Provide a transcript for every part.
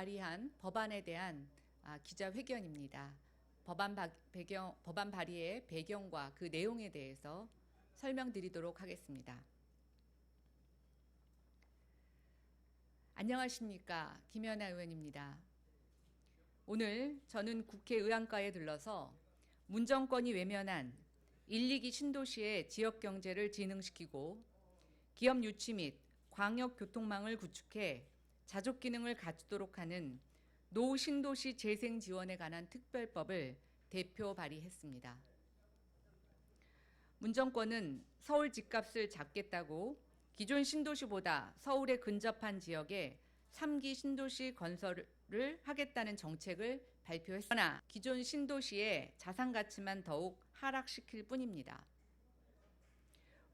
발의한 법안에 대한 기자회견입니다. 법안 발의의 배경과 그 내용에 대해서 설명드리도록 하겠습니다. 안녕하십니까. 김연아 의원입니다. 오늘 저는 국회 의안가에 들러서 문정권이 외면한 1, 2기 신도시의 지역경제를 진흥시키고 기업 유치 및 광역교통망을 구축해 자족 기능을 갖추도록 하는 노후 신도시 재생 지원에 관한 특별법을 대표 발의했습니다. 문정권은 서울 집값을 잡겠다고 기존 신도시보다 서울에 근접한 지역에 3기 신도시 건설을 하겠다는 정책을 발표했으나 기존 신도시의 자산 가치만 더욱 하락시킬 뿐입니다.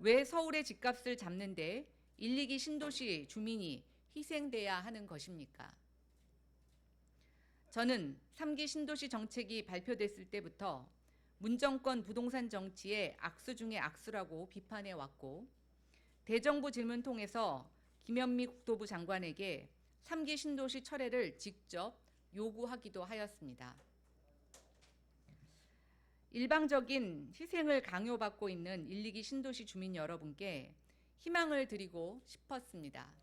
왜 서울의 집값을 잡는데 1, 2기 신도시 주민이 희생돼야 하는 것입니까? 저는 3기 신도시 정책이 발표됐을 때부터 문정권 부동산 정치의 악수 중의 악수라고 비판해 왔고, 대정부 질문 통해서 김현미 국토부 장관에게 3기 신도시 철회를 직접 요구하기도 하였습니다. 일방적인 희생을 강요받고 있는 1, 2기 신도시 주민 여러분께 희망을 드리고 싶었습니다.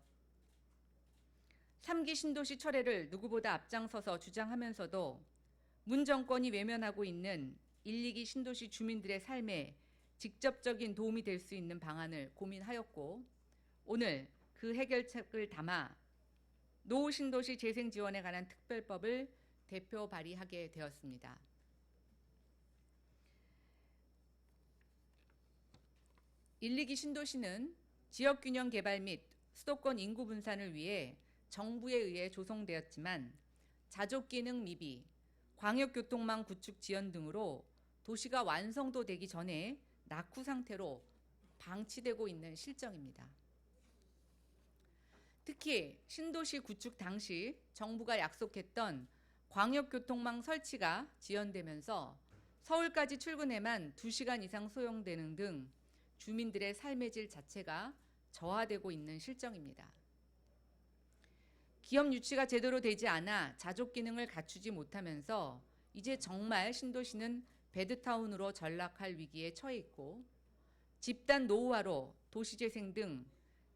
3기 신도시 철회를 누구보다 앞장서서 주장하면서도 문 정권이 외면하고 있는 1, 2기 신도시 주민들의 삶에 직접적인 도움이 될 수 있는 방안을 고민하였고, 오늘 그 해결책을 담아 노후 신도시 재생 지원에 관한 특별법을 대표 발의하게 되었습니다. 1, 2기 신도시는 지역균형 개발 및 수도권 인구 분산을 위해 정부에 의해 조성되었지만 자족 기능 미비, 광역교통망 구축 지연 등으로 도시가 완성도 되기 전에 낙후 상태로 방치되고 있는 실정입니다. 특히 신도시 구축 당시 정부가 약속했던 광역교통망 설치가 지연되면서 서울까지 출근에만 2시간 이상 소요되는 등 주민들의 삶의 질 자체가 저하되고 있는 실정입니다. 기업 유치가 제대로 되지 않아 자족 기능을 갖추지 못하면서 이제 정말 신도시는 배드타운으로 전락할 위기에 처해 있고, 집단 노후화로 도시재생 등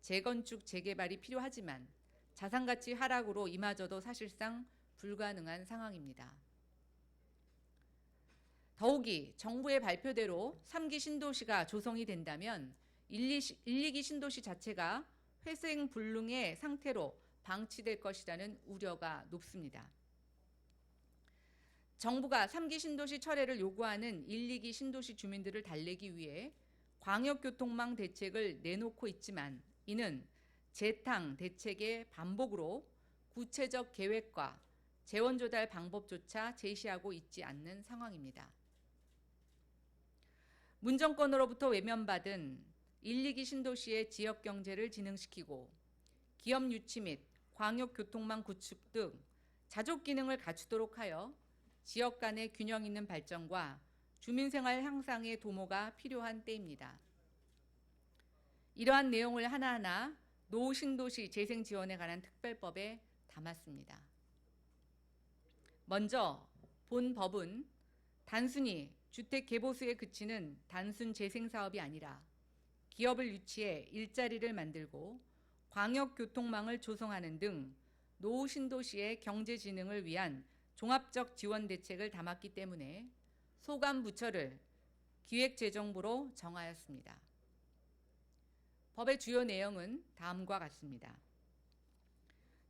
재건축 재개발이 필요하지만 자산가치 하락으로 이마저도 사실상 불가능한 상황입니다. 더욱이 정부의 발표대로 3기 신도시가 조성이 된다면 1, 2기 신도시 자체가 회생불능의 상태로 방치될 것이라는 우려가 높습니다. 정부가 3기 신도시 철회를 요구하는 1, 2기 신도시 주민들을 달래기 위해 광역교통망 대책을 내놓고 있지만 이는 재탕 대책의 반복으로 구체적 계획과 재원 조달 방법조차 제시하고 있지 않는 상황입니다. 문 정권으로부터 외면받은 1, 2기 신도시의 지역 경제를 진흥시키고 기업 유치 및 광역교통망 구축 등 자족 기능을 갖추도록 하여 지역 간의 균형 있는 발전과 주민생활 향상의 도모가 필요한 때입니다. 이러한 내용을 하나하나 노후 신도시 재생 지원에 관한 특별법에 담았습니다. 먼저 본 법은 단순히 주택 개보수에 그치는 단순 재생 사업이 아니라 기업을 유치해 일자리를 만들고 광역교통망을 조성하는 등 노후 신도시의 경제 진흥을 위한 종합적 지원 대책을 담았기 때문에 소관 부처를 기획재정부로 정하였습니다. 법의 주요 내용은 다음과 같습니다.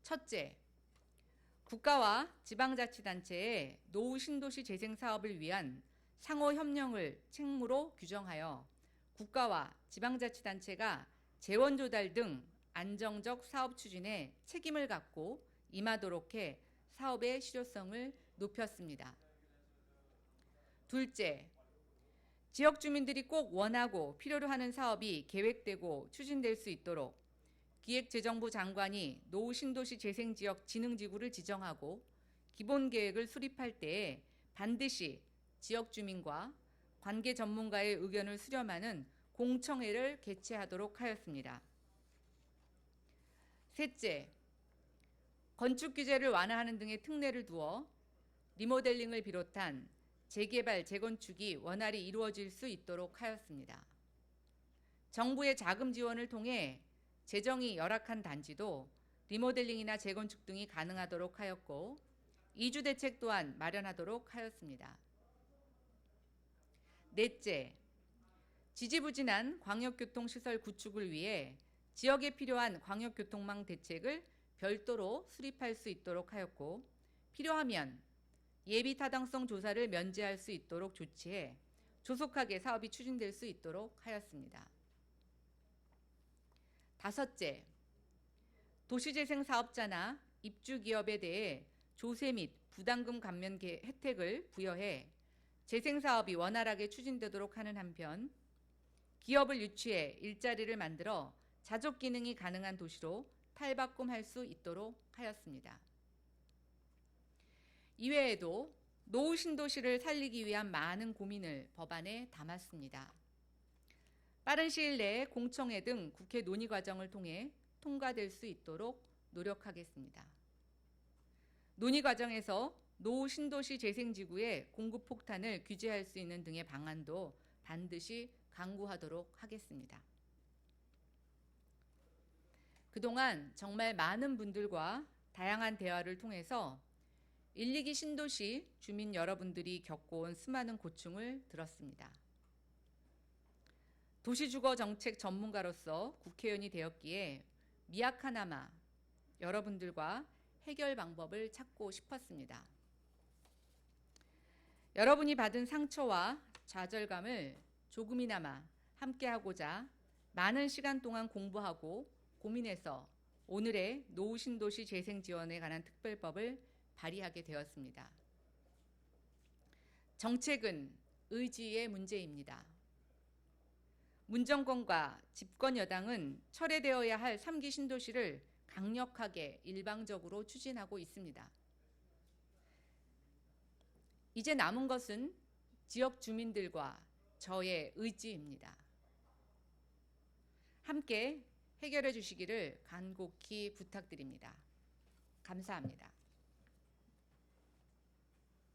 첫째, 국가와 지방자치단체의 노후 신도시 재생 사업을 위한 상호 협력을 책무로 규정하여 국가와 지방자치단체가 재원 조달 등 안정적 사업 추진에 책임을 갖고 임하도록 해 사업의 실효성을 높였습니다. 둘째, 지역 주민들이 꼭 원하고 필요로 하는 사업이 계획되고 추진될 수 있도록 기획재정부 장관이 노후 신도시 재생지역 진흥지구를 지정하고 기본 계획을 수립할 때에 반드시 지역 주민과 관계 전문가의 의견을 수렴하는 공청회를 개최하도록 하였습니다. 셋째, 건축 규제를 완화하는 등의 특례를 두어 리모델링을 비롯한 재개발, 재건축이 원활히 이루어질 수 있도록 하였습니다. 정부의 자금 지원을 통해 재정이 열악한 단지도 리모델링이나 재건축 등이 가능하도록 하였고, 이주 대책 또한 마련하도록 하였습니다. 넷째, 지지부진한 광역교통시설 구축을 위해 지역에 필요한 광역교통망 대책을 별도로 수립할 수 있도록 하였고, 필요하면 예비 타당성 조사를 면제할 수 있도록 조치해 조속하게 사업이 추진될 수 있도록 하였습니다. 다섯째, 도시재생 사업자나 입주기업에 대해 조세 및 부담금 감면 혜택을 부여해 재생사업이 원활하게 추진되도록 하는 한편, 기업을 유치해 일자리를 만들어 자족 기능이 가능한 도시로 탈바꿈할 수 있도록 하였습니다. 이외에도 노후 신도시를 살리기 위한 많은 고민을 법안에 담았습니다. 빠른 시일 내에 공청회 등 국회 논의 과정을 통해 통과될 수 있도록 노력하겠습니다. 논의 과정에서 노후 신도시 재생지구의 공급 폭탄을 규제할 수 있는 등의 방안도 반드시 강구하도록 하겠습니다. 그동안 정말 많은 분들과 다양한 대화를 통해서 1, 2기 신도시 주민 여러분들이 겪어온 수많은 고충을 들었습니다. 도시주거정책 전문가로서 국회의원이 되었기에 미약하나마 여러분들과 해결 방법을 찾고 싶었습니다. 여러분이 받은 상처와 좌절감을 조금이나마 함께하고자 많은 시간 동안 공부하고 고민해서 오늘의 노후 신도시 재생 지원에 관한 특별법을 발의하게 되었습니다. 정책은 의지의 문제입니다. 문정권과 집권 여당은 철회되어야 할 3기 신도시를 강력하게 일방적으로 추진하고 있습니다. 이제 남은 것은 지역 주민들과 저의 의지입니다. 함께 해결해 주시기를 간곡히 부탁드립니다. 감사합니다.